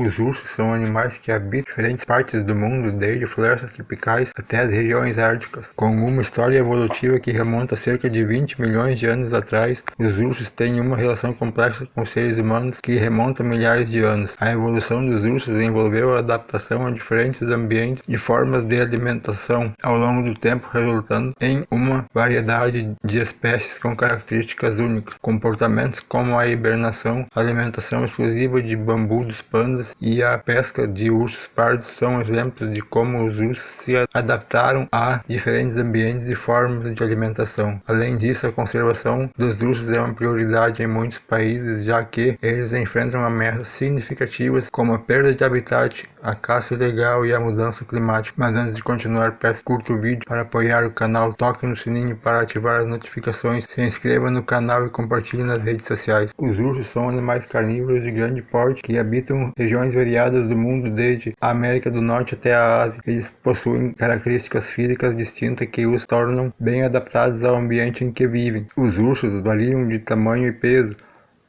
Os ursos são animais que habitam diferentes partes do mundo, desde florestas tropicais até as regiões árticas. Com uma história evolutiva que remonta a cerca de 20 milhões de anos atrás, os ursos têm uma relação complexa com os seres humanos que remonta a milhares de anos. A evolução dos ursos envolveu a adaptação a diferentes ambientes e formas de alimentação ao longo do tempo, resultando em uma variedade de espécies com características únicas. Comportamentos como a hibernação, a alimentação exclusiva de bambu dos pandas e a pesca de ursos pardos são exemplos de como os ursos se adaptaram a diferentes ambientes e formas de alimentação. Além disso, a conservação dos ursos é uma prioridade em muitos países, já que eles enfrentam ameaças significativas como a perda de habitat, a caça ilegal e a mudança climática. Mas antes de continuar, peço curto o vídeo para apoiar o canal, toque no sininho para ativar as notificações, se inscreva no canal e compartilhe nas redes sociais. Os ursos são animais carnívoros de grande porte que habitam regiões variadas do mundo, desde a América do Norte até a Ásia. Eles possuem características físicas distintas que os tornam bem adaptados ao ambiente em que vivem. Os ursos variam de tamanho e peso,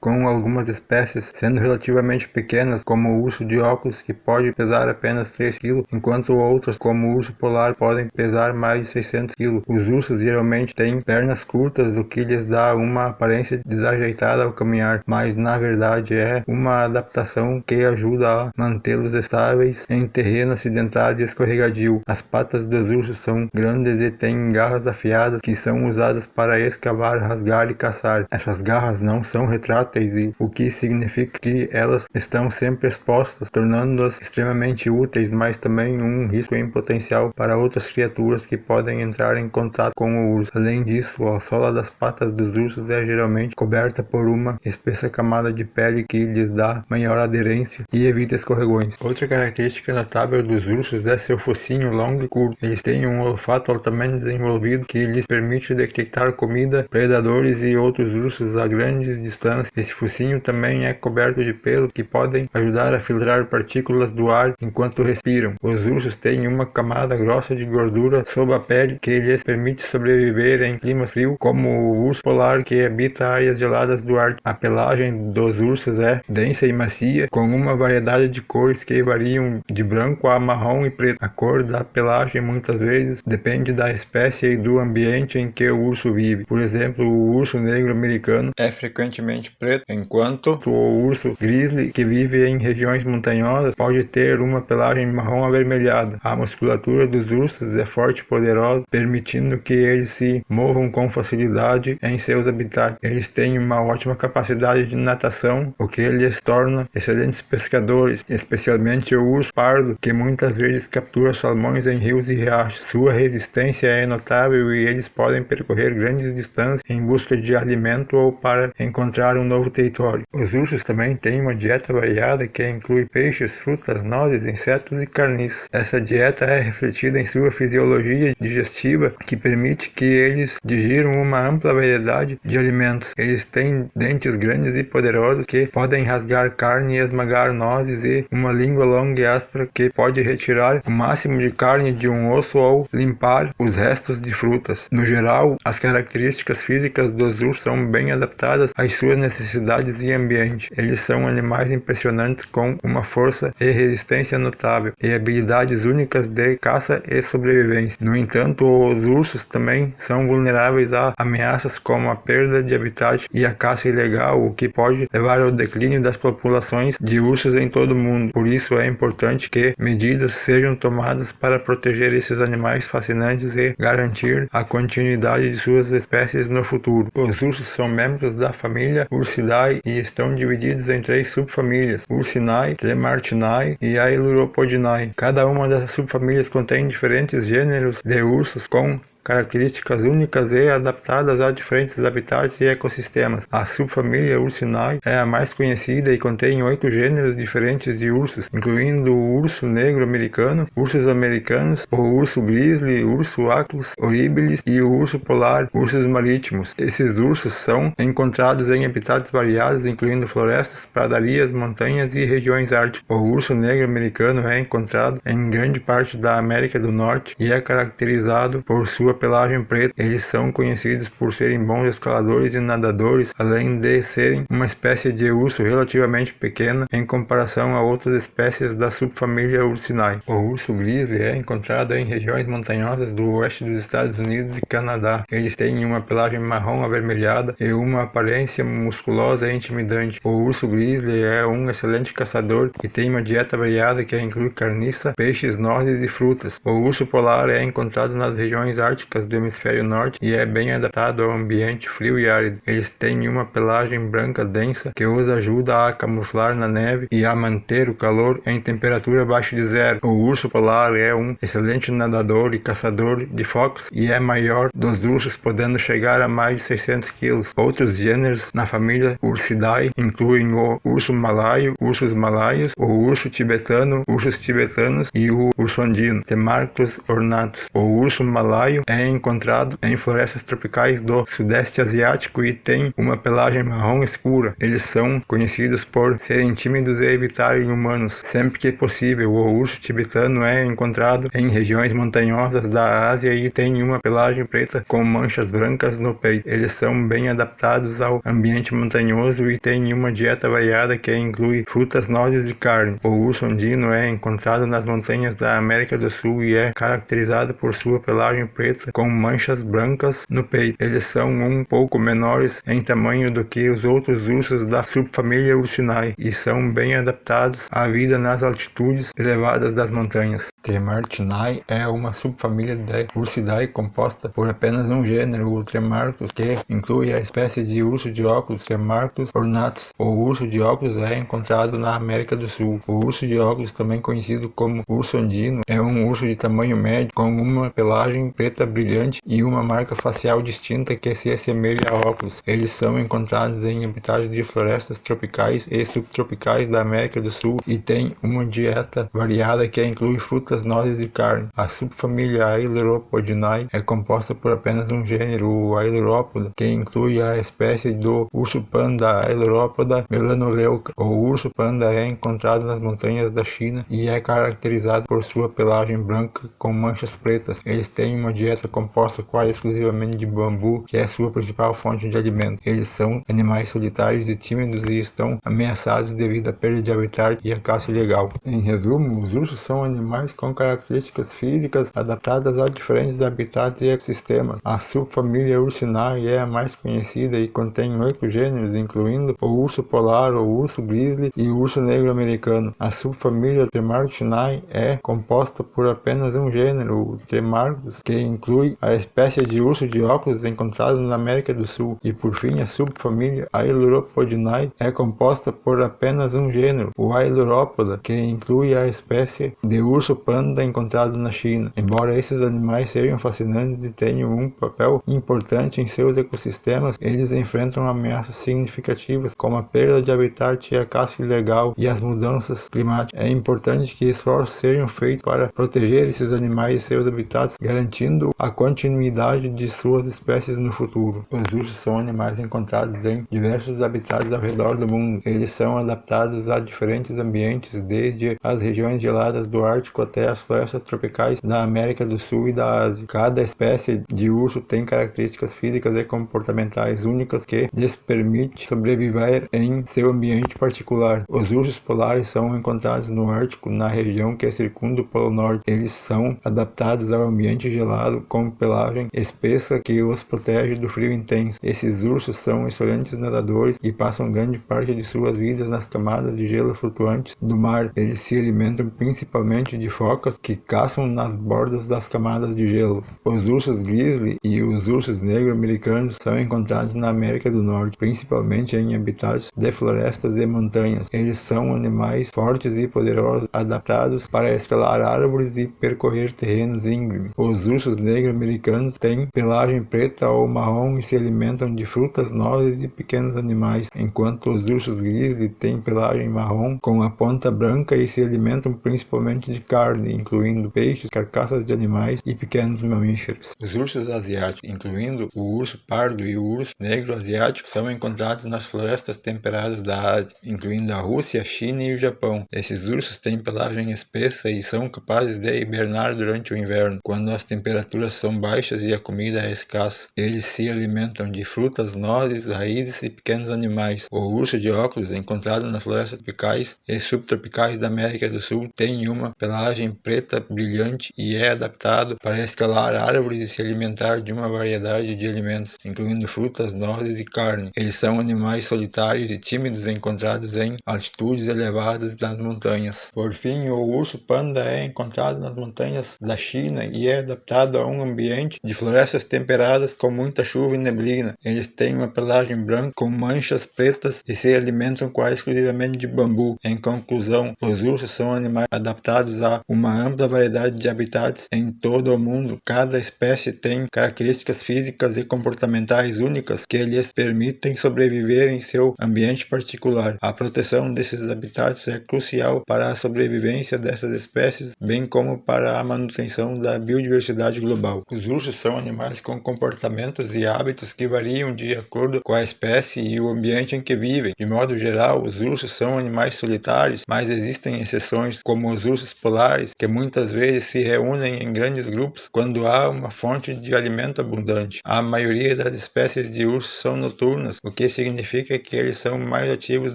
com algumas espécies sendo relativamente pequenas, como o urso de óculos, que pode pesar apenas 3 kg, enquanto outras, como o urso polar, podem pesar mais de 600 kg. Os ursos geralmente têm pernas curtas, o que lhes dá uma aparência desajeitada ao caminhar, mas na verdade é uma adaptação que ajuda a mantê-los estáveis em terreno acidentado e escorregadio. As patas dos ursos são grandes e têm garras afiadas que são usadas para escavar, rasgar e caçar. Essas garras não são retráteis, o que significa que elas estão sempre expostas, tornando-as extremamente úteis, mas também um risco em potencial para outras criaturas que podem entrar em contato com o urso. Além disso, a sola das patas dos ursos é geralmente coberta por uma espessa camada de pele que lhes dá maior aderência e evita escorregões. Outra característica notável dos ursos é seu focinho longo e curto. Eles têm um olfato altamente desenvolvido que lhes permite detectar comida, predadores e outros ursos a grandes distâncias. Esse focinho também é coberto de pelos que podem ajudar a filtrar partículas do ar enquanto respiram. Os ursos têm uma camada grossa de gordura sob a pele que lhes permite sobreviver em climas frios, como o urso polar, que habita áreas geladas do ar. A pelagem dos ursos é densa e macia, com uma variedade de cores que variam de branco a marrom e preto. A cor da pelagem muitas vezes depende da espécie e do ambiente em que o urso vive. Por exemplo, o urso negro americano é frequentemente preto, enquanto o urso grizzly, que vive em regiões montanhosas, pode ter uma pelagem marrom avermelhada. A musculatura dos ursos é forte e poderosa, permitindo que eles se movam com facilidade em seus habitats. Eles têm uma ótima capacidade de natação, o que lhes torna excelentes pescadores, especialmente o urso pardo, que muitas vezes captura salmões em rios e riachos. Sua resistência é notável e eles podem percorrer grandes distâncias em busca de alimento ou para encontrar um novo território. Os ursos também têm uma dieta variada que inclui peixes, frutas, nozes, insetos e carniças. Essa dieta é refletida em sua fisiologia digestiva, que permite que eles digiram uma ampla variedade de alimentos. Eles têm dentes grandes e poderosos que podem rasgar carne e esmagar nozes, e uma língua longa e áspera que pode retirar o máximo de carne de um osso ou limpar os restos de frutas. No geral, as características físicas dos ursos são bem adaptadas às suas necessidades e ambiente. Eles são animais impressionantes com uma força e resistência notável e habilidades únicas de caça e sobrevivência. No entanto, os ursos também são vulneráveis a ameaças como a perda de habitat e a caça ilegal, o que pode levar ao declínio das populações de ursos em todo o mundo. Por isso é importante que medidas sejam tomadas para proteger esses animais fascinantes e garantir a continuidade de suas espécies no futuro. Os ursos são membros da família Ursidae e estão divididos em 3 subfamílias: Ursinae, Tremartinae e Ailuropodinae. Cada uma dessas subfamílias contém diferentes gêneros de ursos com características únicas e adaptadas a diferentes habitats e ecossistemas. A subfamília Ursinae é a mais conhecida e contém 8 gêneros diferentes de ursos, incluindo o urso negro americano, ursos americanos, o urso grizzly, urso Actus horribilis e o urso polar, ursos marítimos. Esses ursos são encontrados em habitats variados, incluindo florestas, pradarias, montanhas e regiões árticas. O urso negro americano é encontrado em grande parte da América do Norte e é caracterizado por sua sua pelagem preta. Eles são conhecidos por serem bons escaladores e nadadores, além de serem uma espécie de urso relativamente pequena em comparação a outras espécies da subfamília Ursinae. O urso grizzly é encontrado em regiões montanhosas do oeste dos Estados Unidos e Canadá. Eles têm uma pelagem marrom avermelhada e uma aparência musculosa e intimidante. O urso grizzly é um excelente caçador e tem uma dieta variada que inclui carniça, peixes, nozes e frutas. O urso polar é encontrado nas regiões árticas do hemisfério norte e é bem adaptado ao ambiente frio e árido. Eles têm uma pelagem branca densa que os ajuda a camuflar na neve e a manter o calor em temperatura abaixo de zero. O urso polar é um excelente nadador e caçador de focas e é maior dos ursos, podendo chegar a mais de 600 kg. Outros gêneros na família Ursidae incluem o urso malaio, ursos malaios, o urso tibetano, ursos tibetanos e o urso andino, Temarctos ornatus. O urso malaio é encontrado em florestas tropicais do sudeste asiático e tem uma pelagem marrom escura. Eles são conhecidos por serem tímidos e evitarem humanos. Sempre que possível, o urso tibetano é encontrado em regiões montanhosas da Ásia e tem uma pelagem preta com manchas brancas no peito. Eles são bem adaptados ao ambiente montanhoso e têm uma dieta variada que inclui frutas, nozes e carne. O urso andino é encontrado nas montanhas da América do Sul e é caracterizado por sua pelagem preta com manchas brancas no peito. Eles são um pouco menores em tamanho do que os outros ursos da subfamília Ursinae e são bem adaptados à vida nas altitudes elevadas das montanhas. Tremartinae é uma subfamília de Ursidae composta por apenas um gênero, o Tremarctos, que inclui a espécie de urso de óculos, Tremarctos ornatus. O urso de óculos é encontrado na América do Sul. O urso de óculos, também conhecido como urso andino, é um urso de tamanho médio com uma pelagem preta brilhante e uma marca facial distinta que se assemelha a óculos. Eles são encontrados em habitats de florestas tropicais e subtropicais da América do Sul e têm uma dieta variada que inclui frutas, nozes e carne. A subfamília Ailuropodinae é composta por apenas um gênero, o Ailuropoda, que inclui a espécie do urso panda Ailuropoda melanoleuca. O urso panda é encontrado nas montanhas da China e é caracterizado por sua pelagem branca com manchas pretas. Eles têm uma dieta composta quase exclusivamente de bambu, que é sua principal fonte de alimento. Eles são animais solitários e tímidos e estão ameaçados devido à perda de habitat e à caça ilegal. Em resumo, os ursos são animais com características físicas adaptadas a diferentes habitats e ecossistemas. A subfamília Ursinae é a mais conhecida e contém 8 gêneros, incluindo o urso polar, o urso grizzly e o urso negro americano. A subfamília Tremartinae é composta por apenas um gênero, o Tremarctos, que inclui a espécie de urso de óculos encontrado na América do Sul. E por fim, a subfamília Ailuropodinae é composta por apenas um gênero, o Ailuropoda, que inclui a espécie de urso panda encontrado na China. Embora esses animais sejam fascinantes e tenham um papel importante em seus ecossistemas, eles enfrentam ameaças significativas como a perda de habitat e a caça ilegal e as mudanças climáticas. É importante que esforços sejam feitos para proteger esses animais e seus habitats, garantindo a continuidade de suas espécies no futuro. Os ursos são animais encontrados em diversos habitats ao redor do mundo. Eles são adaptados a diferentes ambientes, desde as regiões geladas do Ártico até as florestas tropicais da América do Sul e da Ásia. Cada espécie de urso tem características físicas e comportamentais únicas que lhes permite sobreviver em seu ambiente particular. Os ursos polares são encontrados no Ártico, na região que circunda o Polo Norte. Eles são adaptados ao ambiente gelado com pelagem espessa que os protege do frio intenso. Esses ursos são excelentes nadadores e passam grande parte de suas vidas nas camadas de gelo flutuantes do mar. Eles se alimentam principalmente de focas que caçam nas bordas das camadas de gelo. Os ursos grizzly e os ursos negro-americanos são encontrados na América do Norte, principalmente em habitats de florestas e montanhas. Eles são animais fortes e poderosos, adaptados para escalar árvores e percorrer terrenos íngremes. Os ursos negro-americanos têm pelagem preta ou marrom e se alimentam de frutas, nozes e pequenos animais, enquanto os ursos grizzly têm pelagem marrom com a ponta branca e se alimentam principalmente de carne, incluindo peixes, carcaças de animais e pequenos mamíferos. Os ursos asiáticos, incluindo o urso pardo e o urso negro asiático, são encontrados nas florestas temperadas da Ásia, incluindo a Rússia, a China e o Japão. Esses ursos têm pelagem espessa e são capazes de hibernar durante o inverno, quando as temperaturas temperaturas são baixas e a comida é escassa. Eles se alimentam de frutas, nozes, raízes e pequenos animais. O urso de óculos, encontrado nas florestas tropicais e subtropicais da América do Sul, tem uma pelagem preta brilhante e é adaptado para escalar árvores e se alimentar de uma variedade de alimentos, incluindo frutas, nozes e carne. Eles são animais solitários e tímidos encontrados em altitudes elevadas das montanhas. Por fim, o urso panda é encontrado nas montanhas da China e é adaptado a um ambiente de florestas temperadas com muita chuva e neblina. Eles têm uma pelagem branca com manchas pretas e se alimentam quase exclusivamente de bambu. Em conclusão, os ursos são animais adaptados a uma ampla variedade de habitats em todo o mundo. Cada espécie tem características físicas e comportamentais únicas que lhes permitem sobreviver em seu ambiente particular. A proteção desses habitats é crucial para a sobrevivência dessas espécies, bem como para a manutenção da biodiversidade global. Os ursos são animais com comportamentos e hábitos que variam de acordo com a espécie e o ambiente em que vivem. De modo geral, os ursos são animais solitários, mas existem exceções, como os ursos polares, que muitas vezes se reúnem em grandes grupos quando há uma fonte de alimento abundante. A maioria das espécies de ursos são noturnas, o que significa que eles são mais ativos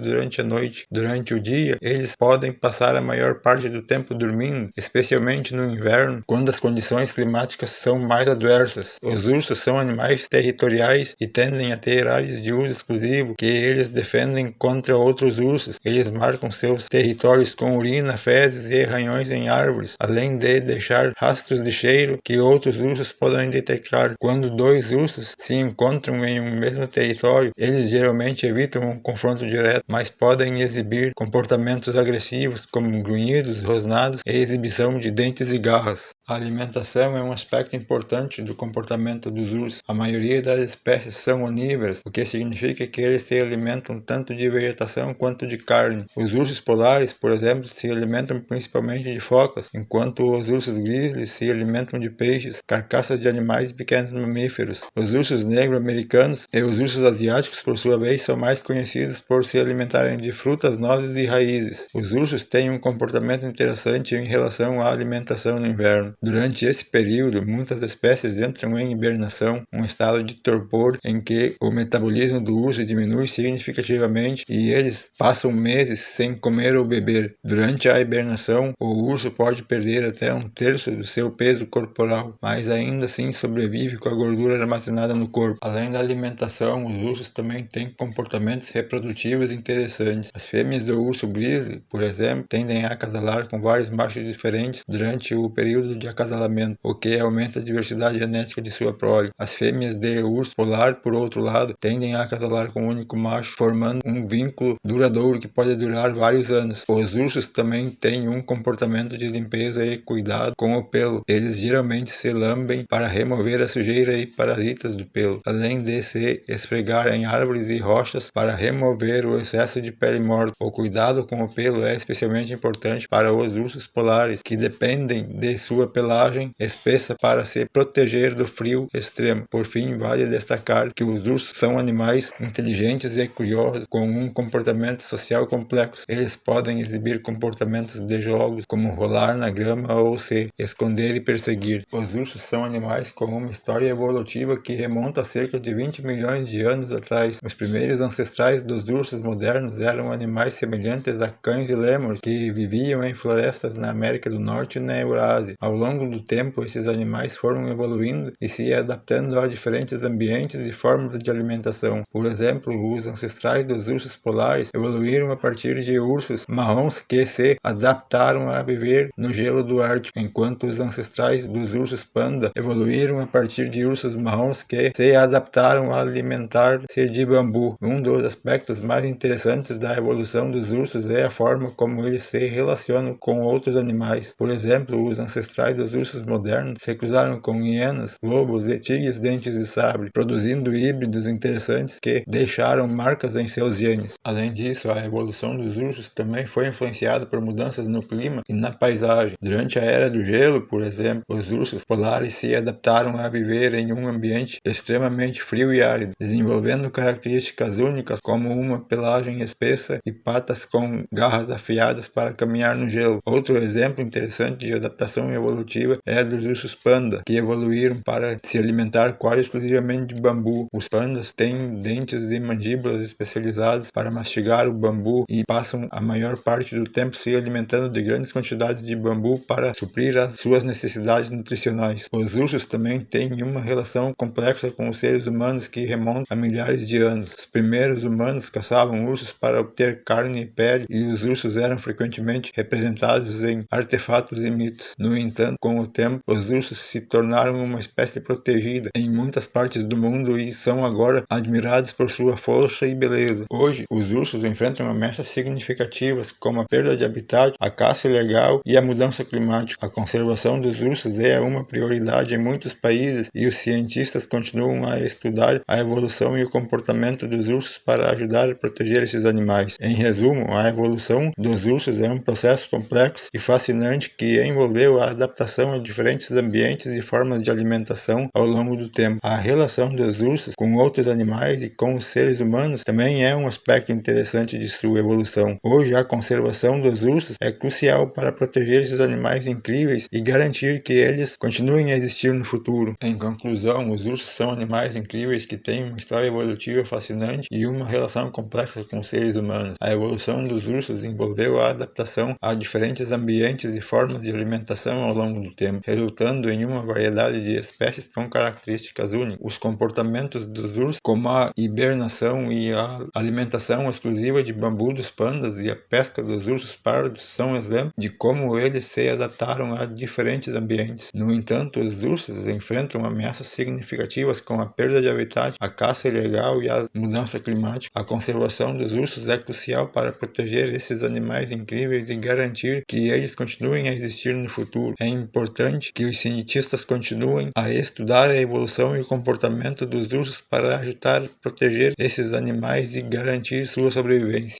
durante a noite. Durante o dia, eles podem passar a maior parte do tempo dormindo, especialmente no inverno, quando as condições climáticas são mais adversas. Os ursos são animais territoriais e tendem a ter áreas de uso exclusivo que eles defendem contra outros ursos. Eles marcam seus territórios com urina, fezes e arranhões em árvores, além de deixar rastros de cheiro que outros ursos podem detectar. Quando dois ursos se encontram em um mesmo território, eles geralmente evitam um confronto direto, mas podem exibir comportamentos agressivos como grunhidos, rosnados e exibição de dentes e garras. A alimentação é um aspecto importante do comportamento dos ursos. A maioria das espécies são onívoras, o que significa que eles se alimentam tanto de vegetação quanto de carne. Os ursos polares, por exemplo, se alimentam principalmente de focas, enquanto os ursos grizzlies se alimentam de peixes, carcaças de animais e pequenos mamíferos. Os ursos negro-americanos e os ursos asiáticos, por sua vez, são mais conhecidos por se alimentarem de frutas, nozes e raízes. Os ursos têm um comportamento interessante em relação à alimentação no inverno. Durante esse período, muitas espécies entram em hibernação, um estado de torpor em que o metabolismo do urso diminui significativamente e eles passam meses sem comer ou beber. Durante a hibernação, o urso pode perder até 1/3 do seu peso corporal, mas ainda assim sobrevive com a gordura armazenada no corpo. Além da alimentação, os ursos também têm comportamentos reprodutivos interessantes. As fêmeas do urso grizzly, por exemplo, tendem a acasalar com vários machos diferentes durante o período de acasalamento, o que aumenta a diversidade genética de sua prole. As fêmeas de urso polar, por outro lado, tendem a acasalar com um único macho, formando um vínculo duradouro que pode durar vários anos. Os ursos também têm um comportamento de limpeza e cuidado com o pelo. Eles geralmente se lambem para remover a sujeira e parasitas do pelo, além de se esfregar em árvores e rochas para remover o excesso de pele morta. O cuidado com o pelo é especialmente importante para os ursos polares, que dependem de sua pelagem espessa para se proteger do frio extremo. Por fim, vale destacar que os ursos são animais inteligentes e curiosos, com um comportamento social complexo. Eles podem exibir comportamentos de jogos, como rolar na grama ou se esconder e perseguir. Os ursos são animais com uma história evolutiva que remonta a cerca de 20 milhões de anos atrás. Os primeiros ancestrais dos ursos modernos eram animais semelhantes a cães e lêmures que viviam em florestas na América do Norte e na Eurásia. Ao longo do tempo, esses animais foram evoluindo e se adaptando a diferentes ambientes e formas de alimentação. Por exemplo, os ancestrais dos ursos polares evoluíram a partir de ursos marrons que se adaptaram a viver no gelo do Ártico, enquanto os ancestrais dos ursos panda evoluíram a partir de ursos marrons que se adaptaram a alimentar-se de bambu. Um dos aspectos mais interessantes da evolução dos ursos é a forma como eles se relacionam com outros animais. Por exemplo, os ancestrais dos ursos modernos se cruzaram com hienas, lobos e tigres dentes de sabre, produzindo híbridos interessantes que deixaram marcas em seus genes. Além disso, a evolução dos ursos também foi influenciada por mudanças no clima e na paisagem. Durante a Era do Gelo, por exemplo, os ursos polares se adaptaram a viver em um ambiente extremamente frio e árido, desenvolvendo características únicas como uma pelagem espessa e patas com garras afiadas para caminhar no gelo. Outro exemplo interessante de adaptação evolutiva evolutiva é a dos ursos panda, que evoluíram para se alimentar quase exclusivamente de bambu. Os pandas têm dentes e mandíbulas especializadas para mastigar o bambu e passam a maior parte do tempo se alimentando de grandes quantidades de bambu para suprir as suas necessidades nutricionais. Os ursos também têm uma relação complexa com os seres humanos que remonta a milhares de anos. Os primeiros humanos caçavam ursos para obter carne e pele, e os ursos eram frequentemente representados em artefatos e mitos. No entanto, com o tempo, os ursos se tornaram uma espécie protegida em muitas partes do mundo e são agora admirados por sua força e beleza. Hoje, os ursos enfrentam ameaças significativas como a perda de habitat, a caça ilegal e a mudança climática. A conservação dos ursos é uma prioridade em muitos países e os cientistas continuam a estudar a evolução e o comportamento dos ursos para ajudar a proteger esses animais. Em resumo, a evolução dos ursos é um processo complexo e fascinante que envolveu a adaptação a diferentes ambientes e formas de alimentação ao longo do tempo. A relação dos ursos com outros animais e com os seres humanos também é um aspecto interessante de sua evolução. Hoje, a conservação dos ursos é crucial para proteger esses animais incríveis e garantir que eles continuem a existir no futuro. Em conclusão, os ursos são animais incríveis que têm uma história evolutiva fascinante e uma relação complexa com os seres humanos. A evolução dos ursos envolveu a adaptação a diferentes ambientes e formas de alimentação ao longo do tempo, resultando em uma variedade de espécies com características únicas. Os comportamentos dos ursos, como a hibernação e a alimentação exclusiva de bambu dos pandas e a pesca dos ursos pardos, são exemplos de como eles se adaptaram a diferentes ambientes. No entanto, os ursos enfrentam ameaças significativas como a perda de habitat, a caça ilegal e a mudança climática. A conservação dos ursos é crucial para proteger esses animais incríveis e garantir que eles continuem a existir no futuro. É importante que os cientistas continuem a estudar a evolução e o comportamento dos ursos para ajudar a proteger esses animais e garantir sua sobrevivência.